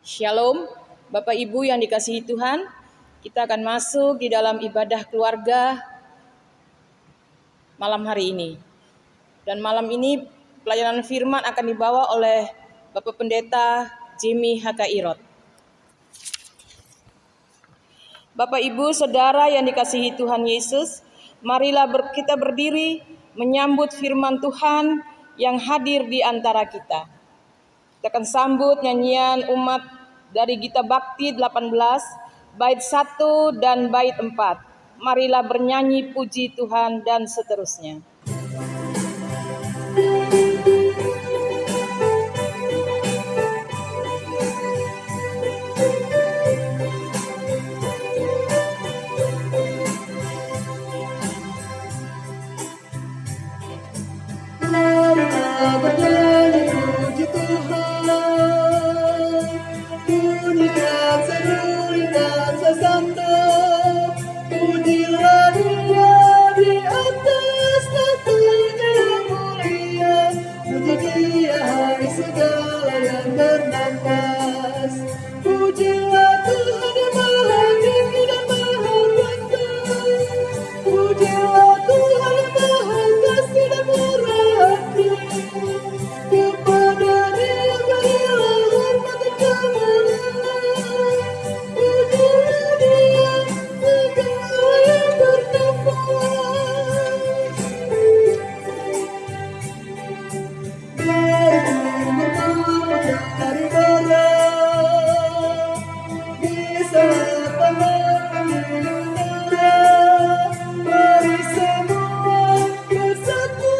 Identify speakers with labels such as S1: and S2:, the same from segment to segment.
S1: Shalom, Bapak Ibu yang dikasihi Tuhan. Kita akan masuk di dalam ibadah keluarga malam hari ini. Dan malam ini pelayanan firman akan dibawa oleh Bapak Pendeta Jimmy Hakairot. Bapak Ibu Saudara yang dikasihi Tuhan Yesus, marilah kita berdiri menyambut firman Tuhan yang hadir di antara kita. Kita akan sambut nyanyian umat dari Gita Bakti 18, bait 1 dan bait 4. Marilah bernyanyi puji Tuhan dan seterusnya.
S2: Marilah bernyanyi puji Tuhan, bunyikan seruling dan sesanda, pujilah Dia di atas tahtanya yang mulia, puji Dia hai segala yang bernafas, pujilah Tuhan yang maha tinggi dan maha kuasa, pujilah Tuhan yang maha kasih dan murah hati, kepada Dia berilah hormat dan kemuliaan, pujilah Dia segala yang bernafas. Mari bersama dari barat, di selatan utara, mari semua bersatu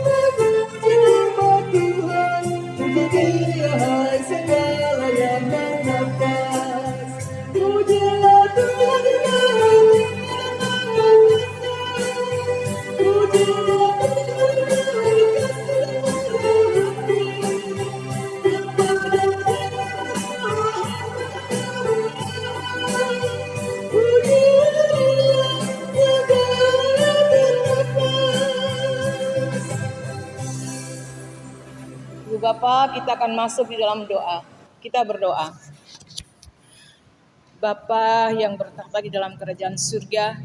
S2: memuji nama Tuhan, puji Dia hai segala yang bernafas, pujilah Tuhan yang maha tinggi dan maha kuasa, pujilah Tuhan yang maha kasih dan murah hati, kepada Dia pujilah Dia segala yang bernafas.
S1: Ibu Bapak, kita akan masuk di dalam doa. Kita berdoa. Bapa yang bertahta di dalam kerajaan surga,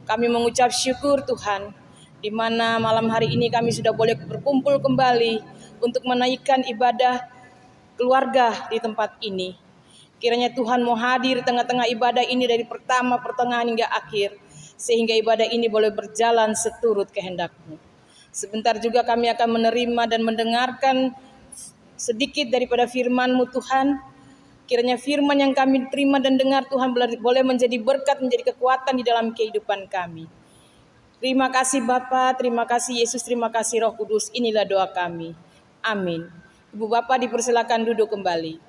S1: kami mengucap syukur Tuhan, di mana malam hari ini kami sudah boleh berkumpul kembali untuk menaikkan ibadah keluarga di tempat ini. Kiranya Tuhan mau hadir di tengah-tengah ibadah ini dari pertama, pertengahan hingga akhir, sehingga ibadah ini boleh berjalan seturut kehendak-Mu. Sebentar juga kami akan menerima dan mendengarkan sedikit daripada firman-Mu Tuhan. Kiranya firman yang kami terima dan dengar Tuhan boleh menjadi berkat, menjadi kekuatan di dalam kehidupan kami. Terima kasih Bapa, terima kasih Yesus, terima kasih Roh Kudus. Inilah doa kami. Amin. Ibu Bapak dipersilakan duduk kembali.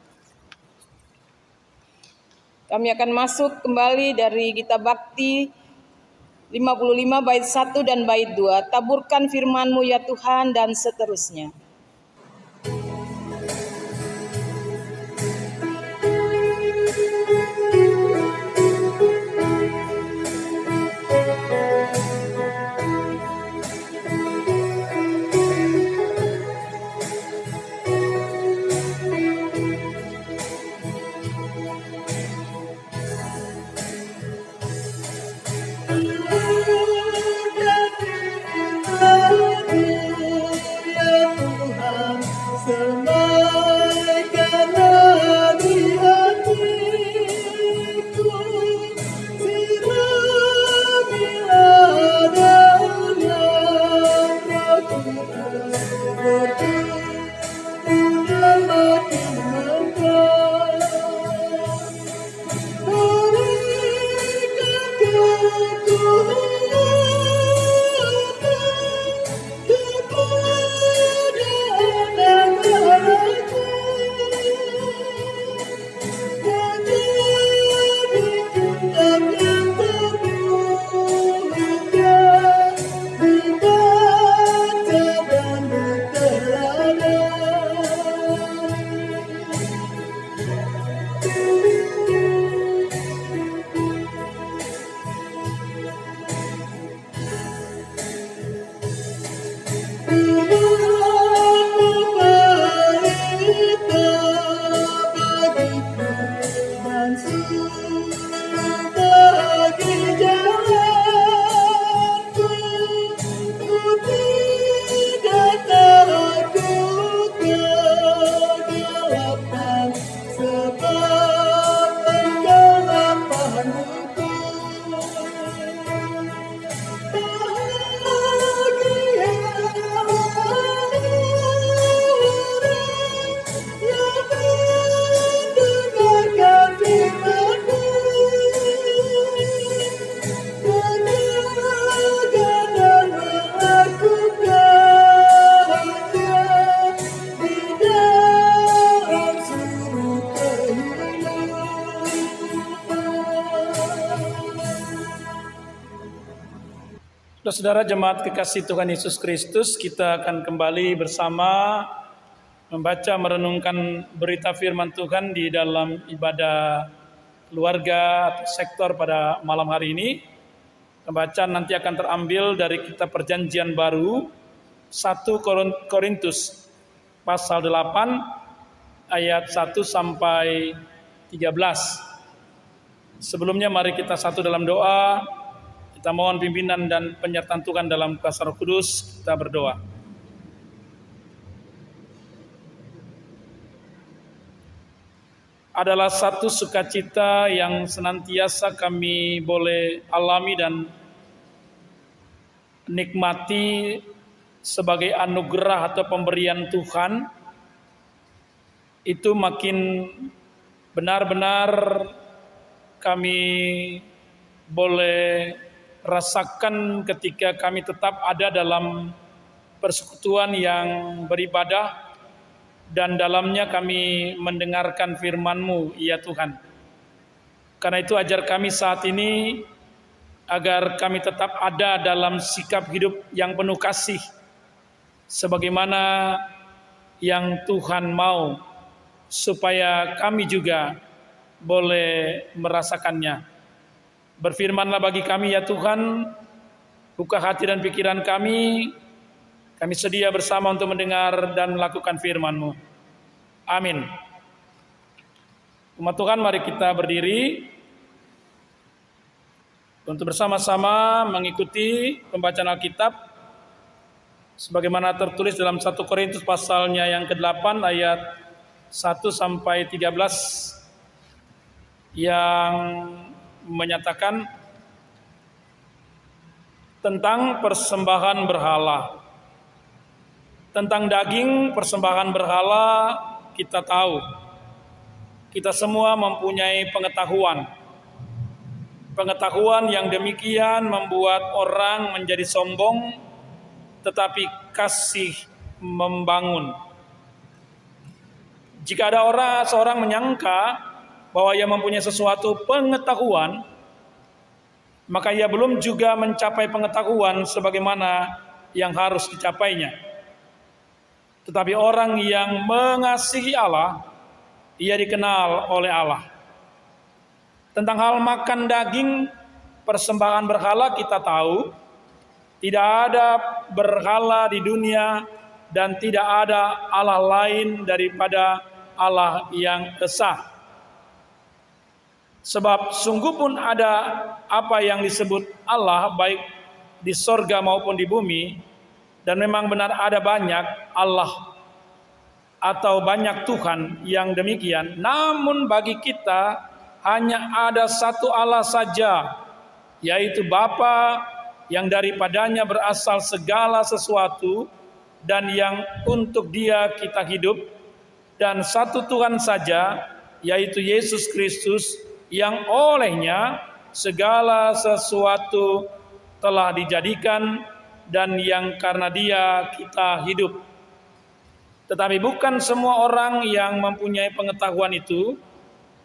S1: Kami akan masuk kembali dari Gita Bakti 55 bait 1 dan bait 2. Taburkan firman-Mu ya Tuhan dan seterusnya.
S3: Saudara jemaat kekasih Tuhan Yesus Kristus, kita akan kembali bersama membaca merenungkan berita firman Tuhan di dalam ibadah keluarga atau sektor pada malam hari ini. Pembacaan nanti akan terambil dari kitab Perjanjian Baru 1 Korintus pasal 8 ayat 1 sampai 13. Sebelumnya mari kita satu dalam doa. Kita mohon pimpinan dan penyertaan Tuhan dalam kuasa Roh Kudus. Kita berdoa. Adalah satu sukacita yang senantiasa kami boleh alami dan nikmati sebagai anugerah atau pemberian Tuhan. Itu makin benar-benar kami boleh rasakan ketika kami tetap ada dalam persekutuan yang beribadah dan dalamnya kami mendengarkan firman-Mu, ya Tuhan. Karena itu ajar kami saat ini agar kami tetap ada dalam sikap hidup yang penuh kasih sebagaimana yang Tuhan mau, supaya kami juga boleh merasakannya. Berfirmanlah bagi kami ya Tuhan, buka hati dan pikiran kami sedia bersama untuk mendengar dan melakukan firman-Mu. Amin. Umat Tuhan, mari kita berdiri untuk bersama-sama mengikuti pembacaan Alkitab sebagaimana tertulis dalam 1 Korintus pasalnya yang ke-8 ayat 1 sampai 13 yang menyatakan tentang persembahan berhala. Tentang daging persembahan berhala kita tahu. Kita semua mempunyai pengetahuan. Pengetahuan yang demikian membuat orang menjadi sombong, tetapi kasih membangun. Jika ada seorang menyangka bahwa ia mempunyai sesuatu pengetahuan, maka ia belum juga mencapai pengetahuan sebagaimana yang harus dicapainya. Tetapi orang yang mengasihi Allah, ia dikenal oleh Allah. Tentang hal makan daging persembahan berhala kita tahu, tidak ada berhala di dunia dan tidak ada Allah lain daripada Allah yang esa. Sebab sungguh pun ada apa yang disebut Allah baik di sorga maupun di bumi, dan memang benar ada banyak Allah atau banyak Tuhan yang demikian. Namun bagi kita hanya ada satu Allah saja, yaitu Bapa yang daripadanya berasal segala sesuatu dan yang untuk Dia kita hidup, dan satu Tuhan saja, yaitu Yesus Kristus, yang olehnya segala sesuatu telah dijadikan dan yang karena Dia kita hidup. Tetapi bukan semua orang yang mempunyai pengetahuan itu.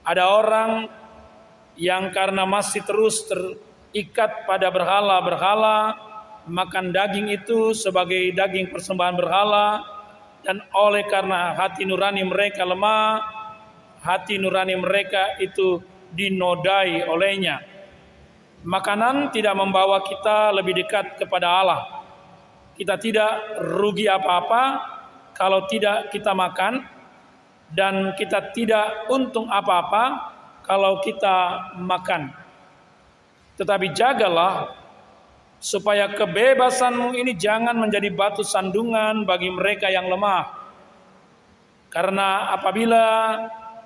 S3: Ada orang yang karena masih terus terikat pada berhala-berhala, makan daging itu sebagai daging persembahan berhala, dan oleh karena hati nurani mereka lemah, hati nurani mereka itu dinodai olehnya. Makanan tidak membawa kita lebih dekat kepada Allah. Kita tidak rugi apa-apa kalau tidak kita makan, dan kita tidak untung apa-apa kalau kita makan. Tetapi jagalah supaya kebebasanmu ini jangan menjadi batu sandungan bagi mereka yang lemah. Karena apabila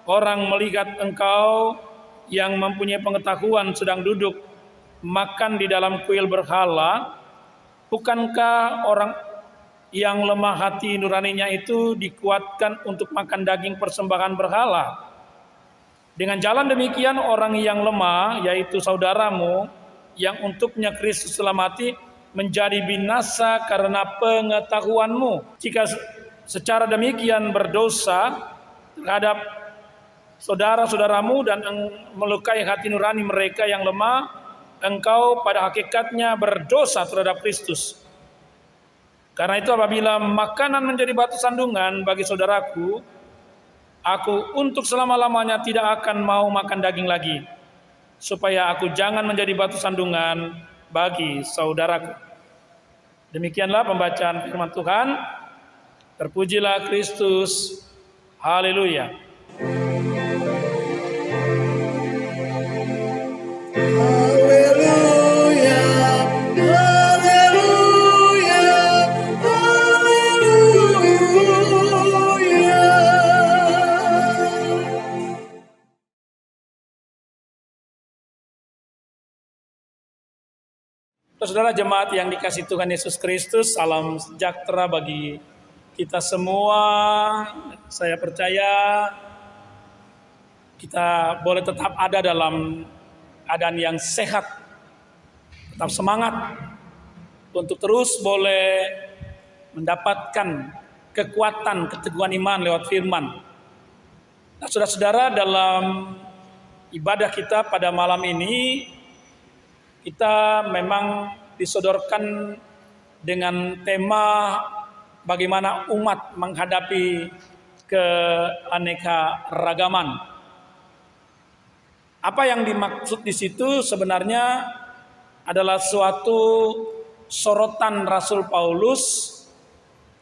S3: orang melihat engkau yang mempunyai pengetahuan sedang duduk makan di dalam kuil berhala, bukankah orang yang lemah hati nuraninya itu dikuatkan untuk makan daging persembahan berhala? Dengan jalan demikian orang yang lemah, yaitu saudaramu yang untuknya Kristus telah mati, menjadi binasa karena pengetahuanmu. Jika secara demikian berdosa terhadap saudara-saudaramu dan melukai hati nurani mereka yang lemah, engkau pada hakikatnya berdosa terhadap Kristus. Karena itu apabila makanan menjadi batu sandungan bagi saudaraku, aku untuk selama-lamanya tidak akan mau makan daging lagi, supaya aku jangan menjadi batu sandungan bagi saudaraku. Demikianlah pembacaan firman Tuhan. Terpujilah Kristus. Haleluya.
S2: Haleluya, haleluya, haleluya.
S3: Saudara jemaat yang dikasihi Tuhan Yesus Kristus, salam sejahtera bagi kita semua. Saya percaya kita boleh tetap ada dalam keadaan yang sehat, tetap semangat untuk terus boleh mendapatkan kekuatan, keteguhan iman lewat firman. Nah, saudara-saudara, dalam ibadah kita pada malam ini, kita memang disodorkan dengan tema bagaimana umat menghadapi keanekaragaman. Apa yang dimaksud di situ sebenarnya adalah suatu sorotan Rasul Paulus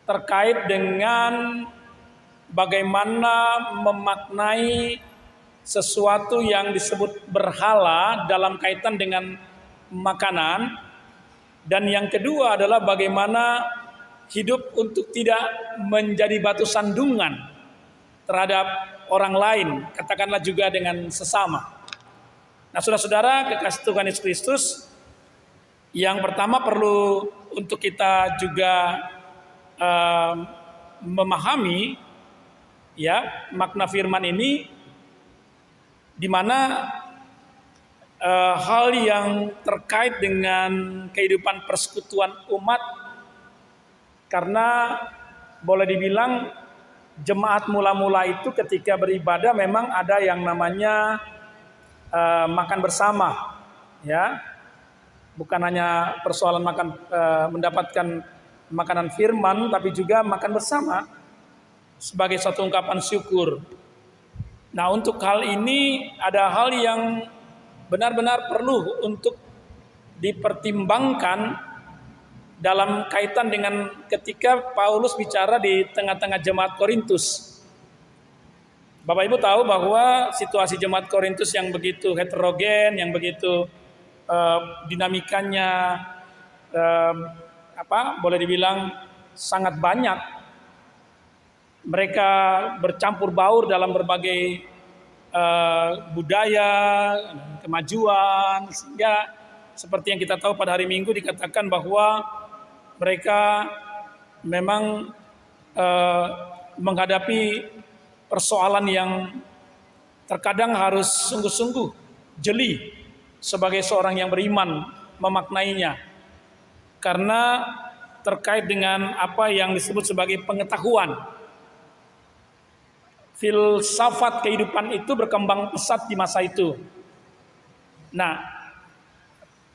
S3: terkait dengan bagaimana memaknai sesuatu yang disebut berhala dalam kaitan dengan makanan, dan yang kedua adalah bagaimana hidup untuk tidak menjadi batu sandungan terhadap orang lain, katakanlah juga dengan sesama. Nah, saudara-saudara kekasih Tuhan Yesus Kristus, yang pertama perlu untuk kita juga memahami ya makna firman ini, di mana hal yang terkait dengan kehidupan persekutuan umat, karena boleh dibilang jemaat mula-mula itu ketika beribadah memang ada yang namanya makan bersama, ya, bukan hanya persoalan mendapatkan makanan firman, tapi juga makan bersama sebagai satu ungkapan syukur. Nah, untuk hal ini ada hal yang benar-benar perlu untuk dipertimbangkan dalam kaitan dengan ketika Paulus bicara di tengah-tengah jemaat Korintus. Bapak Ibu tahu bahwa situasi jemaat Korintus yang begitu heterogen, yang begitu dinamikanya boleh dibilang sangat banyak. Mereka bercampur baur dalam berbagai budaya, kemajuan, sehingga seperti yang kita tahu pada hari Minggu dikatakan bahwa mereka memang menghadapi persoalan yang terkadang harus sungguh-sungguh jeli sebagai seorang yang beriman memaknainya, karena terkait dengan apa yang disebut sebagai pengetahuan. Filsafat kehidupan itu berkembang pesat di masa itu. Nah,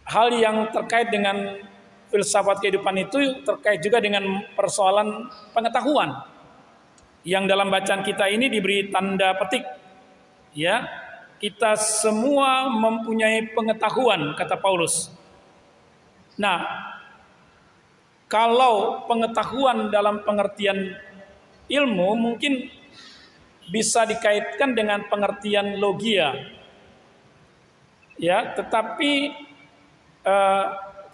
S3: hal yang terkait dengan filsafat kehidupan itu terkait juga dengan persoalan pengetahuan, yang dalam bacaan kita ini diberi tanda petik. Ya, kita semua mempunyai pengetahuan, kata Paulus. Nah, kalau pengetahuan dalam pengertian ilmu mungkin bisa dikaitkan dengan pengertian logia, ya. Tetapi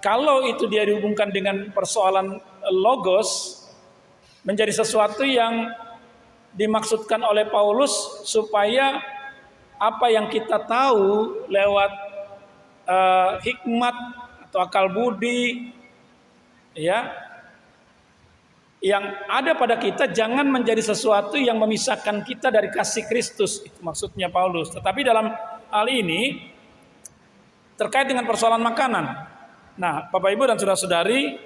S3: kalau itu dia dihubungkan dengan persoalan logos, menjadi sesuatu yang dimaksudkan oleh Paulus supaya apa yang kita tahu lewat hikmat atau akal budi, ya, yang ada pada kita jangan menjadi sesuatu yang memisahkan kita dari kasih Kristus. Itu maksudnya Paulus. Tetapi dalam hal ini terkait dengan persoalan makanan. Nah, Bapak Ibu dan saudara-saudari,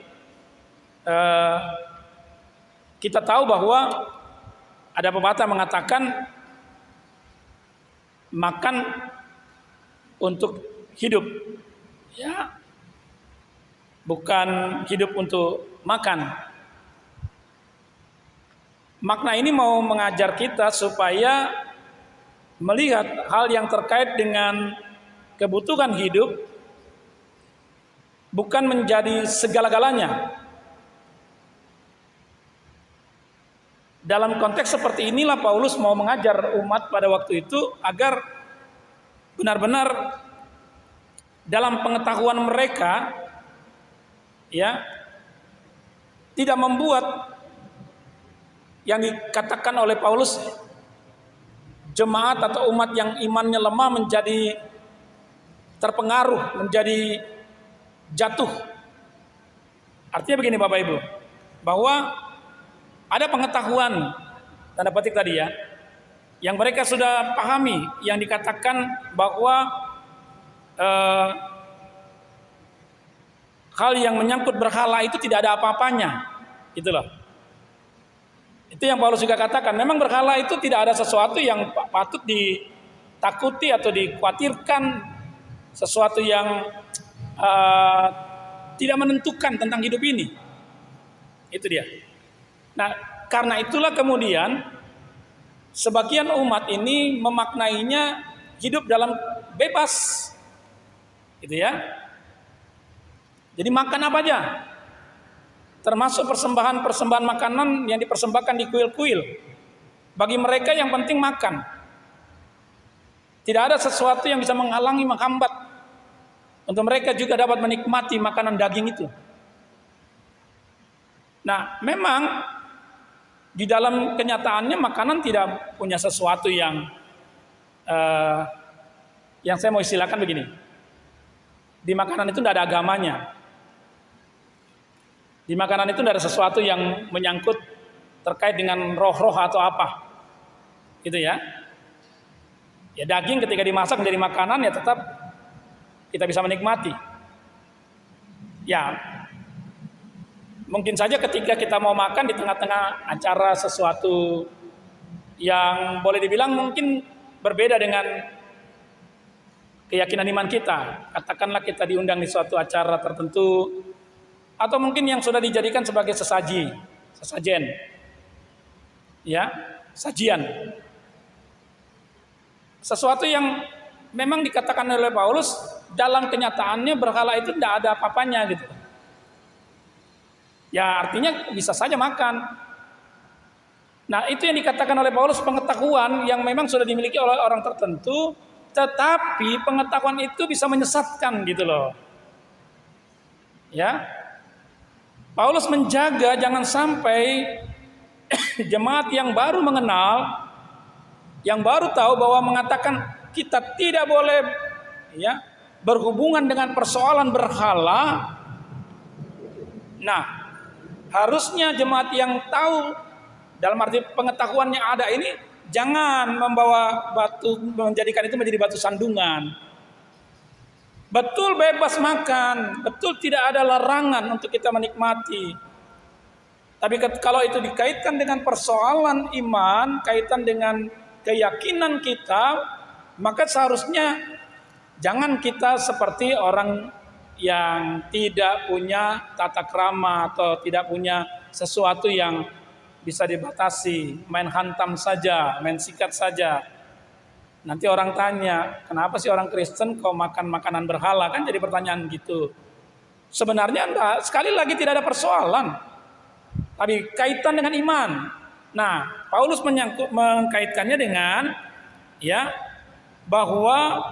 S3: kita tahu bahwa ada pepatah mengatakan makan untuk hidup, Ya, bukan hidup untuk makan. Makna ini mau mengajar kita supaya melihat hal yang terkait dengan kebutuhan hidup bukan menjadi segala-galanya. Dalam konteks seperti inilah Paulus mau mengajar umat pada waktu itu agar benar-benar dalam pengetahuan mereka ya tidak membuat yang dikatakan oleh Paulus jemaat atau umat yang imannya lemah menjadi terpengaruh, menjadi jatuh. Artinya begini Bapak Ibu, bahwa ada pengetahuan tanda petik tadi ya, yang mereka sudah pahami, yang dikatakan bahwa hal yang menyangkut berhala itu tidak ada apa-apanya, gitu loh. Itu yang Paulus juga katakan. Memang berhala itu tidak ada sesuatu yang patut ditakuti atau dikhawatirkan, sesuatu yang tidak menentukan tentang hidup ini. Itu dia. Nah, karena itulah kemudian sebagian umat ini memaknainya hidup dalam bebas. Gitu ya. Jadi makan apa aja. Termasuk persembahan makanan yang dipersembahkan di kuil-kuil. Bagi mereka yang penting makan. Tidak ada sesuatu yang bisa menghalangi, menghambat untuk mereka juga dapat menikmati makanan daging itu. Nah, memang di dalam kenyataannya makanan tidak punya sesuatu yang saya mau istilahkan begini. Di makanan itu tidak ada agamanya. Di makanan itu tidak ada sesuatu yang menyangkut terkait dengan roh-roh atau apa. Gitu ya. Ya daging ketika dimasak menjadi makanan ya tetap kita bisa menikmati. Ya. Mungkin saja ketika kita mau makan di tengah-tengah acara sesuatu yang boleh dibilang mungkin berbeda dengan keyakinan iman kita. Katakanlah kita diundang di suatu acara tertentu, atau mungkin yang sudah dijadikan sebagai sesajen. Ya, sajian. Sesuatu yang memang dikatakan oleh Paulus dalam kenyataannya berhala itu tidak ada apa-apanya gitu. Ya, artinya bisa saja makan. Nah, itu yang dikatakan oleh Paulus pengetahuan yang memang sudah dimiliki oleh orang tertentu. Tetapi pengetahuan itu bisa menyesatkan gitu loh. Ya. Paulus menjaga jangan sampai jemaat yang baru mengenal, yang baru tahu bahwa mengatakan kita tidak boleh ya berhubungan dengan persoalan berhala. Nah, harusnya jemaat yang tahu dalam arti pengetahuan yang ada ini jangan membawa batu, menjadikan itu menjadi batu sandungan. Betul bebas makan, betul tidak ada larangan untuk kita menikmati. Tapi kalau itu dikaitkan dengan persoalan iman, kaitan dengan keyakinan kita, maka seharusnya jangan kita seperti orang yang tidak punya tata krama atau tidak punya sesuatu yang bisa dibatasi, main hantam saja, main sikat saja. Nanti orang tanya, kenapa sih orang Kristen kok makan makanan berhala? Kan jadi pertanyaan gitu. Sebenarnya enggak, sekali lagi tidak ada persoalan. Tapi kaitan dengan iman. Nah, Paulus mengkaitkannya dengan ya bahwa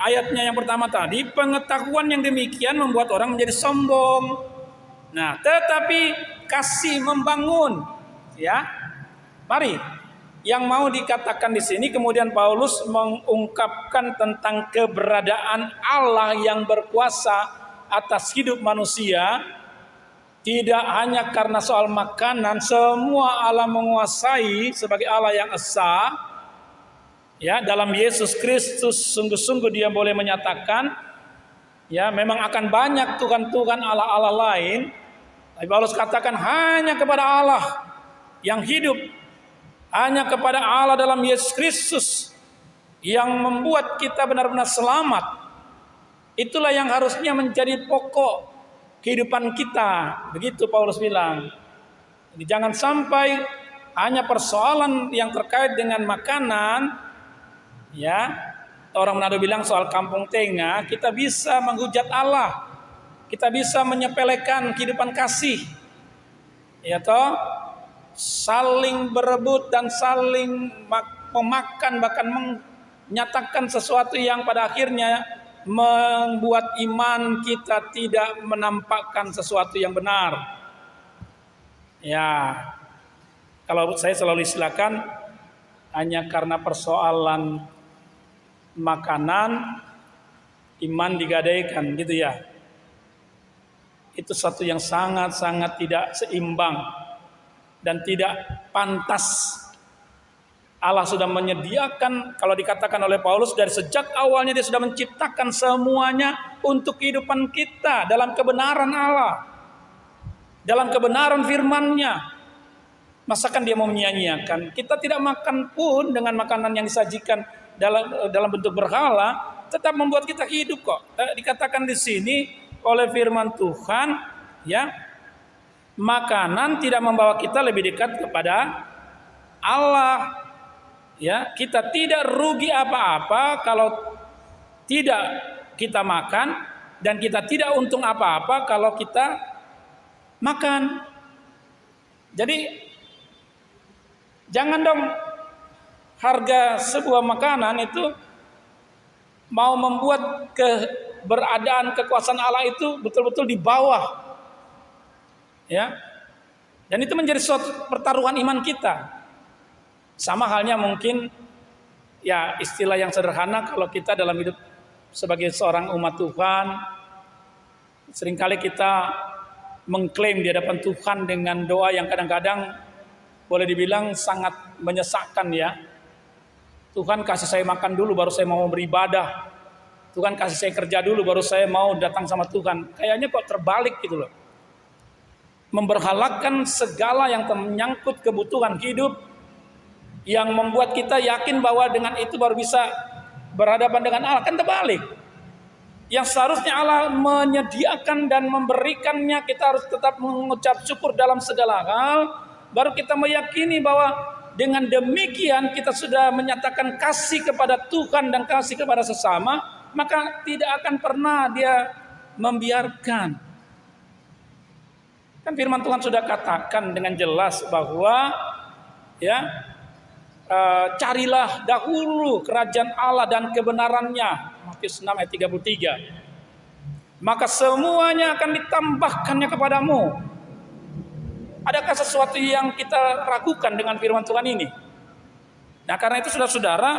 S3: ayatnya yang pertama tadi, pengetahuan yang demikian membuat orang menjadi sombong. Nah, tetapi kasih membangun, ya. Mari, yang mau dikatakan di sini kemudian Paulus mengungkapkan tentang keberadaan Allah yang berkuasa atas hidup manusia, tidak hanya karena soal makanan, semua Allah menguasai sebagai Allah yang esa. Ya, dalam Yesus Kristus sungguh-sungguh Dia boleh menyatakan, ya, memang akan banyak Tuhan-Tuhan Allah-Allah lain. Tapi Paulus katakan hanya kepada Allah yang hidup, hanya kepada Allah dalam Yesus Kristus yang membuat kita benar-benar selamat. Itulah yang harusnya menjadi pokok kehidupan kita. Begitu Paulus bilang. Jadi jangan sampai hanya persoalan yang terkait dengan makanan, ya. Orang Manado bilang soal kampung tengah, kita bisa menghujat Allah. Kita bisa menyepelekan kehidupan kasih. Ya toh? Saling berebut dan saling memakan, bahkan menyatakan sesuatu yang pada akhirnya membuat iman kita tidak menampakkan sesuatu yang benar. Ya, kalau saya selalu istilahkan hanya karena persoalan makanan iman digadaikan, gitu ya. Itu satu yang sangat-sangat tidak seimbang dan tidak pantas. Allah sudah menyediakan, kalau dikatakan oleh Paulus, dari sejak awalnya dia sudah menciptakan semuanya untuk kehidupan kita dalam kebenaran Allah, dalam kebenaran firman-Nya. Masakan dia mau menyia-nyiakan? Kita tidak makan pun dengan makanan yang disajikan dalam bentuk berhala, tetap membuat kita hidup kok. Dikatakan di sini oleh firman Tuhan, ya, makanan tidak membawa kita lebih dekat kepada Allah. Ya, kita tidak rugi apa-apa kalau tidak kita makan, dan kita tidak untung apa-apa kalau kita makan. Jadi jangan dong harga sebuah makanan itu mau membuat keberadaan kekuasaan Allah itu betul-betul di bawah. Ya. Dan itu menjadi suatu pertaruhan iman kita. Sama halnya mungkin ya istilah yang sederhana kalau kita dalam hidup sebagai seorang umat Tuhan, seringkali kita mengklaim di hadapan Tuhan dengan doa yang kadang-kadang boleh dibilang sangat menyesakkan, ya. Tuhan kasih saya makan dulu baru saya mau beribadah. Tuhan kasih saya kerja dulu baru saya mau datang sama Tuhan. Kayaknya kok terbalik gitu loh. Memberhalakan segala yang menyangkut kebutuhan hidup, yang membuat kita yakin bahwa dengan itu baru bisa berhadapan dengan Allah. Kan terbalik. Yang seharusnya Allah menyediakan dan memberikannya, kita harus tetap mengucap syukur dalam segala hal. Baru kita meyakini bahwa dengan demikian kita sudah menyatakan kasih kepada Tuhan dan kasih kepada sesama, maka tidak akan pernah dia membiarkan. Kan firman Tuhan sudah katakan dengan jelas bahwa ya, carilah dahulu kerajaan Allah dan kebenarannya. Matius 6 ayat 33. Maka semuanya akan ditambahkannya kepadamu. Adakah sesuatu yang kita ragukan dengan firman Tuhan ini? Nah, karena itu saudara-saudara,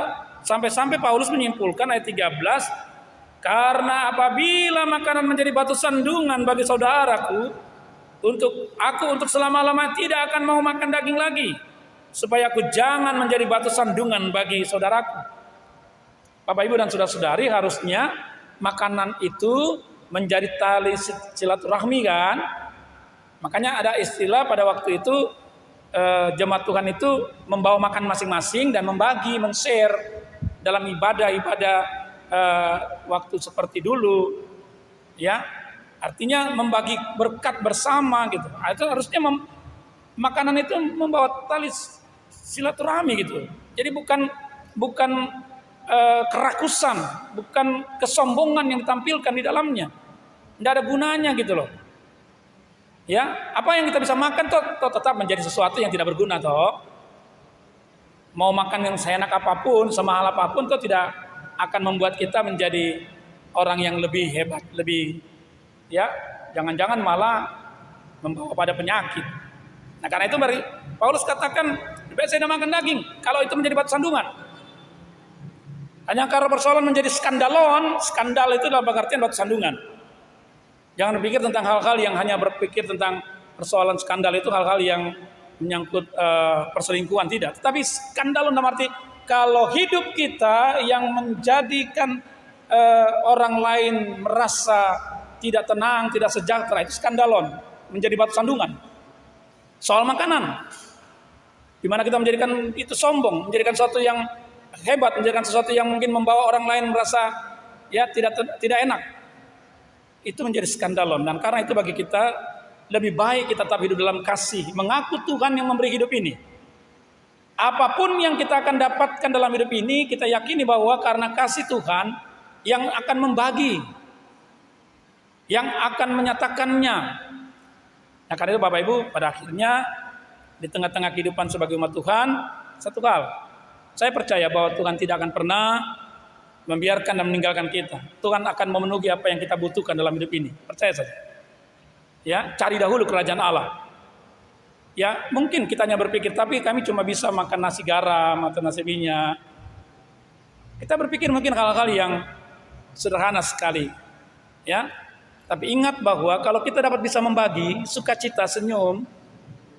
S3: sampai-sampai Paulus menyimpulkan ayat 13, karena apabila makanan menjadi batu sandungan bagi saudaraku, untuk selama-lamanya tidak akan mau makan daging lagi, supaya aku jangan menjadi batu sandungan bagi saudaraku. Bapak, Ibu, dan saudara-saudari, harusnya makanan itu menjadi tali silaturahmi, kan? Makanya ada istilah pada waktu itu, jemaat Tuhan itu membawa makan masing-masing dan membagi, men-share dalam ibadah-ibadah waktu seperti dulu, ya. Artinya membagi berkat bersama gitu. Itu harusnya makanan itu membawa tali silaturahmi gitu. Jadi bukan kerakusan, bukan kesombongan yang ditampilkan di dalamnya. Tidak ada gunanya gitu loh. Ya, apa yang kita bisa makan toh tetap menjadi sesuatu yang tidak berguna toh. Mau makan yang seenak apapun, semahal apapun toh tidak akan membuat kita menjadi orang yang lebih hebat, lebih, ya, jangan-jangan malah membawa pada penyakit. Nah, karena itu Paulus katakan, lebih baik saya tidak makan daging kalau itu menjadi batu sandungan. Hanya karena persoalan menjadi skandalon, skandal itu dalam pengertian batu sandungan. Jangan berpikir tentang hal-hal yang hanya berpikir tentang persoalan skandal itu hal-hal yang menyangkut perselingkuhan, tidak. Tetapi skandalon dalam arti kalau hidup kita yang menjadikan orang lain merasa tidak tenang, tidak sejahtera, itu skandalon, menjadi batu sandungan. Soal makanan, di mana kita menjadikan itu sombong, menjadikan sesuatu yang hebat, mengerjakan sesuatu yang mungkin membawa orang lain merasa ya tidak enak, itu menjadi skandalon. Dan karena itu bagi kita lebih baik kita tetap hidup dalam kasih, mengaku Tuhan yang memberi hidup ini. Apapun yang kita akan dapatkan dalam hidup ini, kita yakini bahwa karena kasih Tuhan yang akan membagi, yang akan menyatakannya. Nah, karena itu Bapak Ibu, pada akhirnya di tengah-tengah kehidupan sebagai umat Tuhan, satu hal, saya percaya bahwa Tuhan tidak akan pernah membiarkan dan meninggalkan kita. Tuhan akan memenuhi apa yang kita butuhkan dalam hidup ini. Percaya saja. Ya, cari dahulu kerajaan Allah. Ya, mungkin kita hanya berpikir, tapi kami cuma bisa makan nasi garam atau nasi minyak. Kita berpikir mungkin hal-hal yang sederhana sekali. Ya, tapi ingat bahwa kalau kita dapat bisa membagi sukacita, senyum,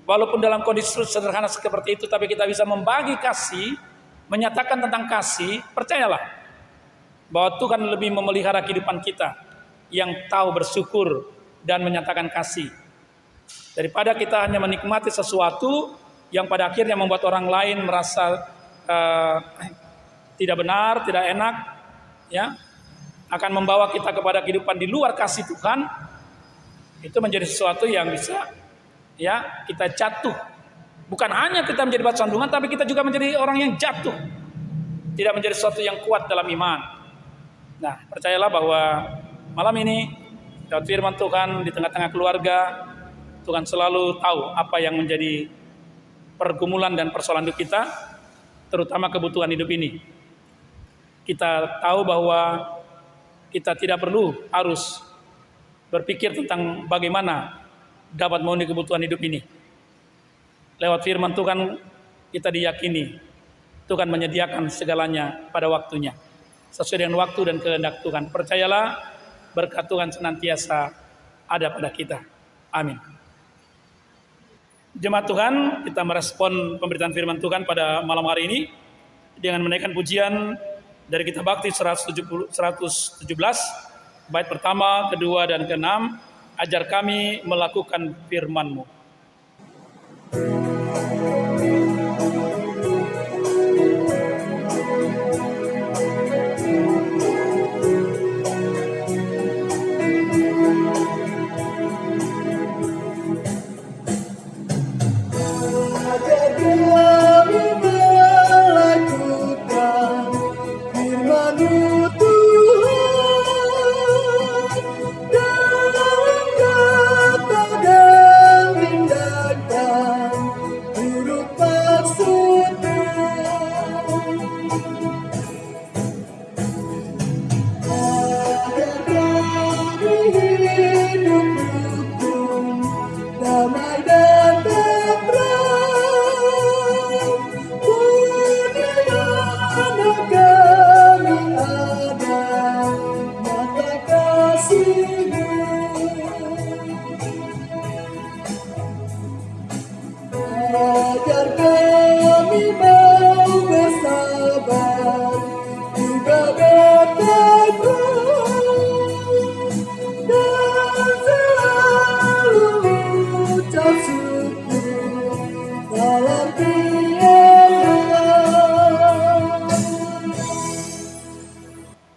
S3: walaupun dalam kondisi sederhana seperti itu, tapi kita bisa membagi kasih, menyatakan tentang kasih, percayalah bahwa Tuhan lebih memelihara kehidupan kita yang tahu bersyukur dan menyatakan kasih, daripada kita hanya menikmati sesuatu yang pada akhirnya membuat orang lain merasa tidak benar, tidak enak, ya, akan membawa kita kepada kehidupan di luar kasih Tuhan. Itu menjadi sesuatu yang bisa ya kita jatuh. Bukan hanya kita menjadi batu sandungan, tapi kita juga menjadi orang yang jatuh, tidak menjadi sesuatu yang kuat dalam iman. Nah, percayalah bahwa malam ini lewat firman Tuhan di tengah-tengah keluarga, Tuhan selalu tahu apa yang menjadi pergumulan dan persoalan hidup kita, terutama kebutuhan hidup ini. Kita tahu bahwa kita tidak perlu harus berpikir tentang bagaimana dapat memenuhi kebutuhan hidup ini. Lewat firman Tuhan kita diyakini Tuhan menyediakan segalanya pada waktunya, sesuai dengan waktu dan kehendak Tuhan. Percayalah, berkat Tuhan senantiasa ada pada kita. Amin. Jemaat Tuhan, kita merespon pemberitaan firman Tuhan pada malam hari ini dengan menaikkan pujian dari Kitab Bakti 117, bait pertama, kedua, dan keenam. Ajar kami melakukan firman-Mu.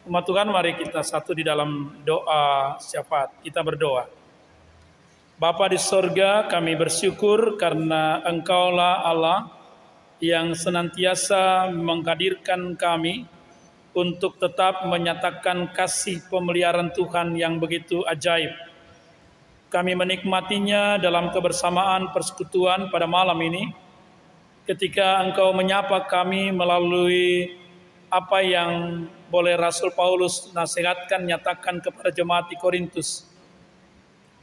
S3: Umat Tuhan, mari kita satu di dalam doa syafaat. Kita berdoa. Bapa di sorga, kami bersyukur karena Engkaulah Allah yang senantiasa menghadirkan kami untuk tetap menyatakan kasih pemeliharaan Tuhan yang begitu ajaib. Kami menikmatinya dalam kebersamaan persekutuan pada malam ini, ketika Engkau menyapa kami melalui apa yang boleh Rasul Paulus nasihatkan, nyatakan kepada jemaat di Korintus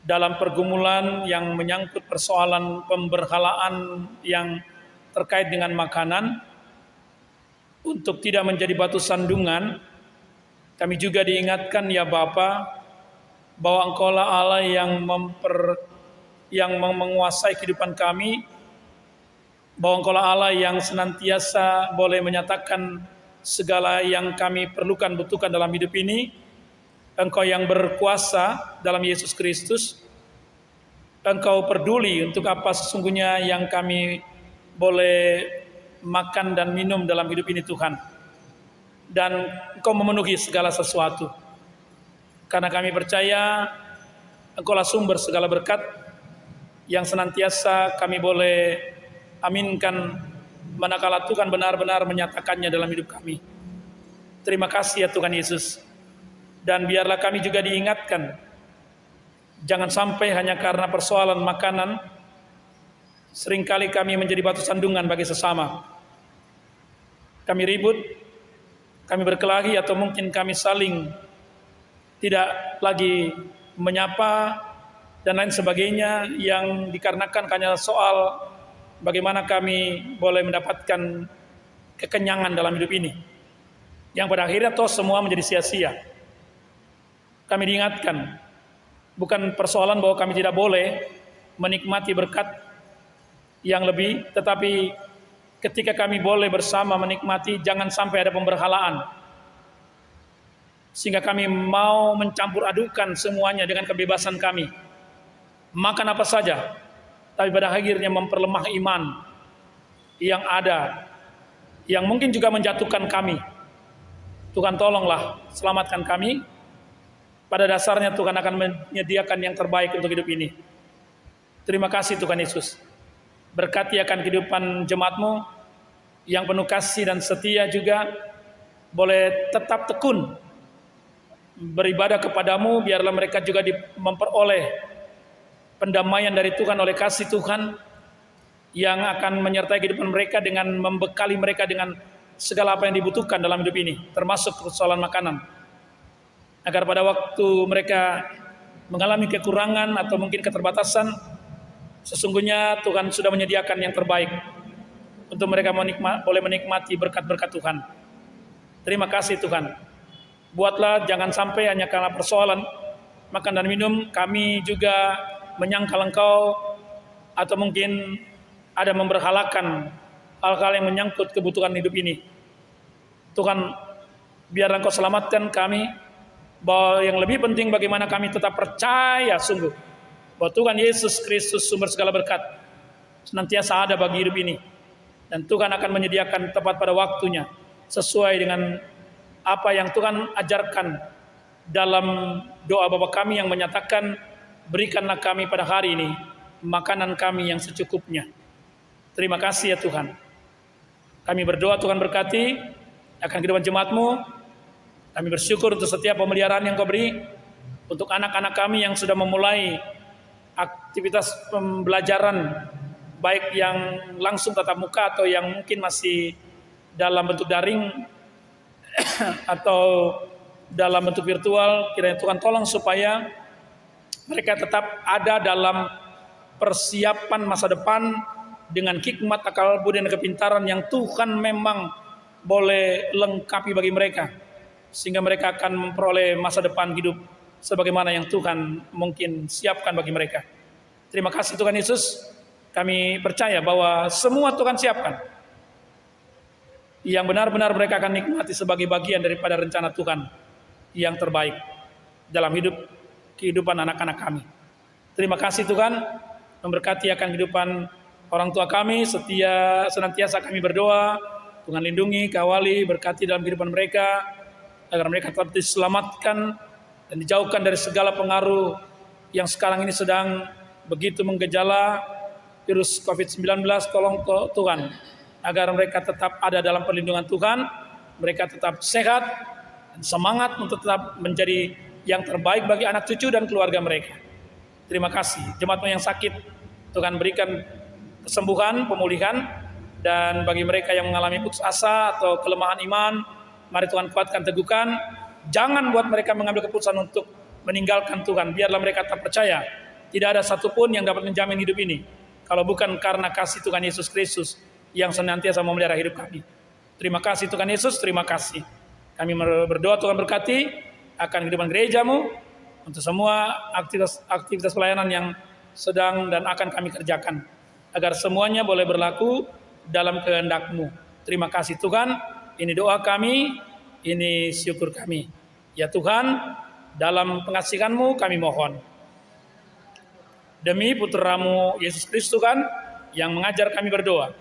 S3: dalam pergumulan yang menyangkut persoalan pemberhalaan yang terkait dengan makanan, untuk tidak menjadi batu sandungan. Kami juga diingatkan ya Bapa, bahwa Engkaulah Allah yang menguasai kehidupan kami, bahwa Engkaulah Allah yang senantiasa boleh menyatakan segala yang kami perlukan, butuhkan dalam hidup ini. Engkau yang berkuasa dalam Yesus Kristus. Engkau peduli untuk apa sesungguhnya yang kami boleh makan dan minum dalam hidup ini Tuhan. dan Engkau memenuhi segala sesuatu. Karena kami percaya Engkaulah sumber segala berkat yang senantiasa kami boleh aminkan manakala Tuhan benar-benar menyatakannya dalam hidup kami. Terima kasih ya Tuhan Yesus. Dan biarlah kami juga diingatkan, jangan sampai hanya karena persoalan makanan seringkali kami menjadi batu sandungan bagi sesama. Kami ribut, kami berkelahi, atau mungkin kami saling tidak lagi menyapa dan lain sebagainya, yang dikarenakan hanya soal bagaimana kami boleh mendapatkan kekenyangan dalam hidup ini, yang pada akhirnya toh semua menjadi sia-sia. Kami diingatkan, bukan persoalan bahwa kami tidak boleh menikmati berkat yang lebih, tetapi ketika kami boleh bersama menikmati, jangan sampai ada pemberhalaan, sehingga kami mau mencampur adukan semuanya dengan kebebasan kami, makan apa saja, tapi pada akhirnya memperlemah iman yang ada, yang mungkin juga menjatuhkan kami. Tuhan tolonglah, selamatkan kami. Pada dasarnya Tuhan akan menyediakan yang terbaik untuk hidup ini. Terima kasih Tuhan Yesus. Berkati akan kehidupan jemaat-Mu yang penuh kasih dan setia juga, boleh tetap tekun beribadah kepadamu. Biarlah mereka juga memperoleh pendamaian dari Tuhan oleh kasih Tuhan yang akan menyertai kehidupan mereka dengan membekali mereka dengan segala apa yang dibutuhkan dalam hidup ini, termasuk persoalan makanan, agar pada waktu mereka mengalami kekurangan atau mungkin keterbatasan, sesungguhnya Tuhan sudah menyediakan yang terbaik untuk mereka boleh menikmati berkat-berkat Tuhan. Terima kasih Tuhan. Buatlah jangan sampai hanya karena persoalan makan dan minum kami juga menyangkal Engkau, atau mungkin ada memberhalakan hal-hal yang menyangkut kebutuhan hidup ini. Tuhan, biar Engkau selamatkan kami, bahwa yang lebih penting bagaimana kami tetap percaya sungguh bahwa Tuhan Yesus Kristus sumber segala berkat senantiasa ada bagi hidup ini, dan Tuhan akan menyediakan tepat pada waktunya sesuai dengan apa yang Tuhan ajarkan dalam doa Bapa kami yang menyatakan, berikanlah kami pada hari ini makanan kami yang secukupnya. Terima kasih ya Tuhan. Kami berdoa Tuhan berkati akan kehidupan jemaat-Mu. Kami bersyukur untuk setiap pemeliharaan yang Kau beri untuk anak-anak kami yang sudah memulai aktivitas pembelajaran, baik yang langsung tatap muka atau yang mungkin masih dalam bentuk daring atau dalam bentuk virtual. Kiranya Tuhan tolong supaya mereka tetap ada dalam persiapan masa depan dengan hikmat, akal budi dan kepintaran yang Tuhan memang boleh lengkapi bagi mereka, sehingga mereka akan memperoleh masa depan hidup sebagaimana yang Tuhan mungkin siapkan bagi mereka. Terima kasih Tuhan Yesus. Kami percaya bahwa semua Tuhan siapkan, yang benar-benar mereka akan nikmati sebagai bagian daripada rencana Tuhan yang terbaik dalam kehidupan anak-anak kami. Terima kasih Tuhan, memberkati akan kehidupan orang tua kami. Senantiasa kami berdoa, Tuhan lindungi, kawali, berkati dalam kehidupan mereka, agar mereka tetap diselamatkan dan dijauhkan dari segala pengaruh yang sekarang ini sedang begitu menggejala, virus COVID-19. Tolong Tuhan, agar mereka tetap ada dalam perlindungan Tuhan, mereka tetap sehat dan semangat untuk tetap menjadi yang terbaik bagi anak cucu dan keluarga mereka. Terima kasih. Jemaat-Mu yang sakit, Tuhan berikan kesembuhan, pemulihan, dan bagi mereka yang mengalami putus asa atau kelemahan iman, mari Tuhan kuatkan, teguhkan. Jangan buat mereka mengambil keputusan untuk meninggalkan Tuhan. Biarlah mereka tak percaya, tidak ada satupun yang dapat menjamin hidup ini kalau bukan karena kasih Tuhan Yesus Kristus yang senantiasa memelihara hidup kami. Terima kasih Tuhan Yesus, terima kasih. Kami berdoa Tuhan berkati akan kehidupan gereja-Mu, untuk semua aktivitas pelayanan yang sedang dan akan kami kerjakan, agar semuanya boleh berlaku dalam kehendak-Mu. Terima kasih Tuhan. Ini doa kami, ini syukur kami. Ya Tuhan, dalam pengasihan-Mu kami mohon. Demi putra-Mu Yesus Kristus Tuhan, yang mengajar kami berdoa.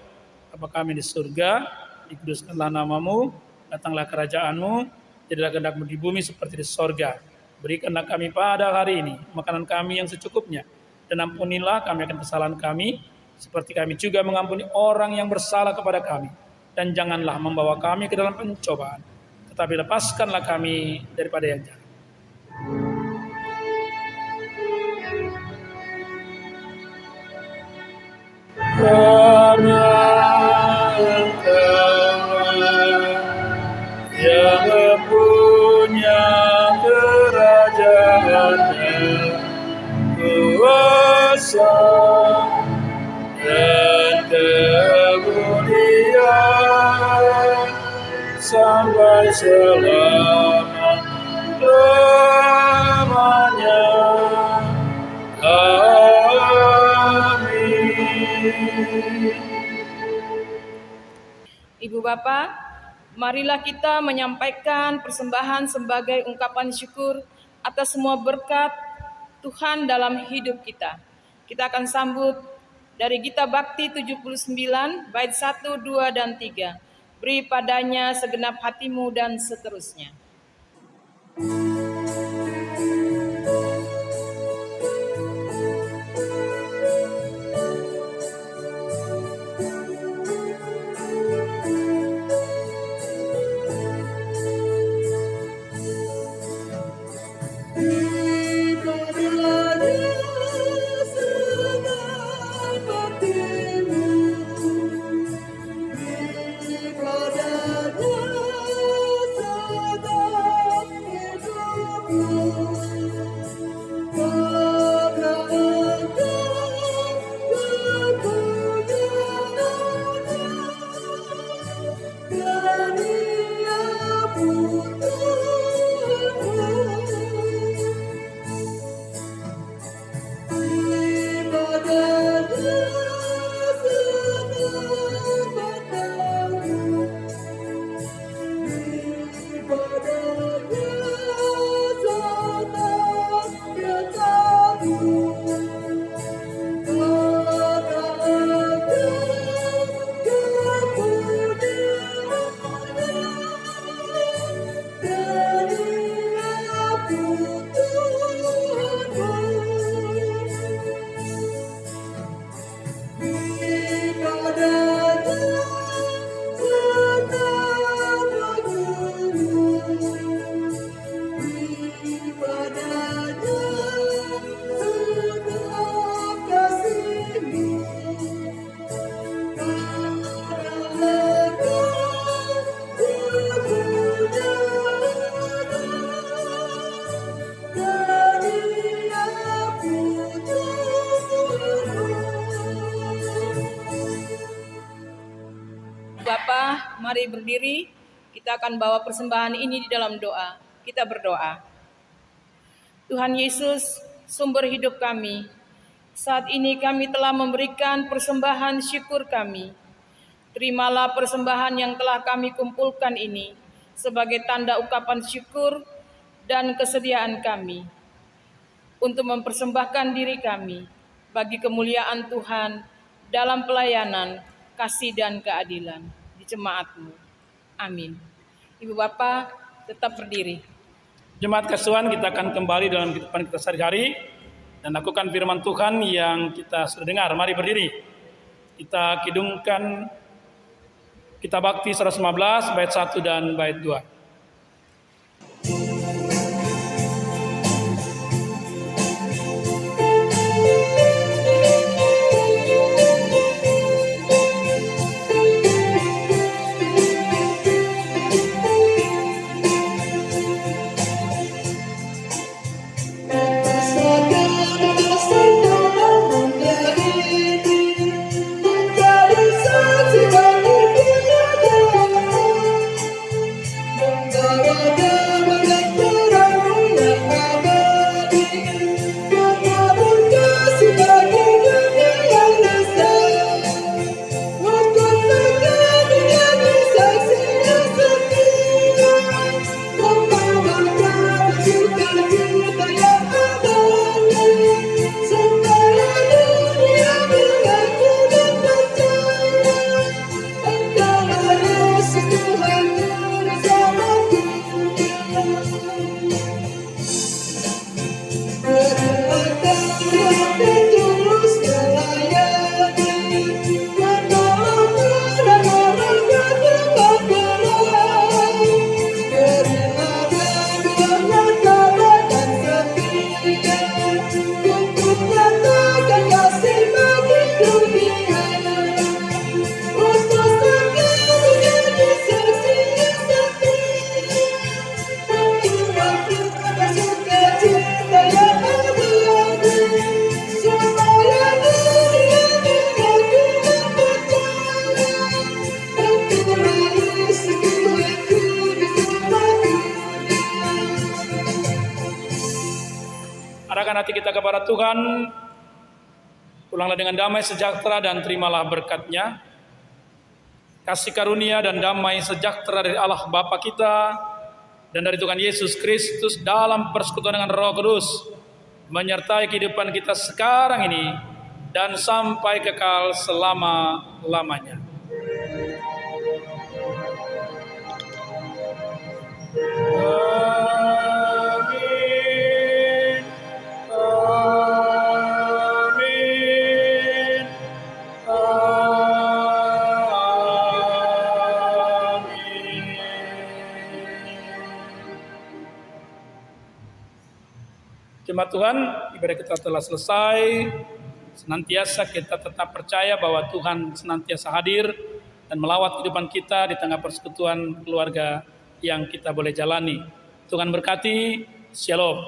S3: Bapa kami di surga, dikuduskanlah nama-Mu, datanglah kerajaan-Mu, jadilah kehendak-Mu di bumi seperti di sorga. Berikanlah kami pada hari ini makanan kami yang secukupnya, dan ampunilah kami akan kesalahan kami, seperti kami juga mengampuni orang yang bersalah kepada kami. Dan janganlah membawa kami ke dalam pencobaan, tetapi lepaskanlah kami daripada yang jahat. Karena Engkau yang mempunyai kerajaan dan kuasa dan kemuliaan sampai selama-lamanya.
S1: Ibu Bapak, marilah kita menyampaikan persembahan sebagai ungkapan syukur atas semua berkat Tuhan dalam hidup kita. Kita akan sambut dari Gita Bakti 79, bait 1, 2, dan 3. Beri padanya segenap hatimu dan seterusnya. Bapak, mari berdiri. Kita akan bawa persembahan ini di dalam doa. Kita berdoa. Tuhan Yesus, sumber hidup kami, saat ini kami telah memberikan persembahan syukur kami. Terimalah persembahan yang telah kami kumpulkan ini sebagai tanda ungkapan syukur dan kesediaan kami untuk mempersembahkan diri kami bagi kemuliaan Tuhan dalam pelayanan, kasih dan keadilan di jemaat-Mu. Amin. Ibu Bapak tetap berdiri.
S3: Jemaat Kasuhan, kita akan kembali dalam kehidupan kita sehari-hari dan lakukan firman Tuhan yang kita sudah dengar. Mari berdiri. Kita kidungkan Gita Bakti 115 bait 1 dan bait 2. serahkan hati kita kepada Tuhan. Pulanglah dengan damai sejahtera dan terimalah berkat-Nya. Kasih karunia dan damai sejahtera dari Allah Bapa kita dan dari Tuhan Yesus Kristus dalam persekutuan dengan Roh Kudus menyertai kehidupan kita sekarang ini dan sampai kekal selama-lamanya. Amin. Amin. Jemaat Tuhan, ibadah kita telah selesai. Senantiasa kita tetap percaya bahwa Tuhan senantiasa hadir dan melawat kehidupan kita di tengah persekutuan keluarga yang kita boleh jalani. Tuhan berkati. Shalom.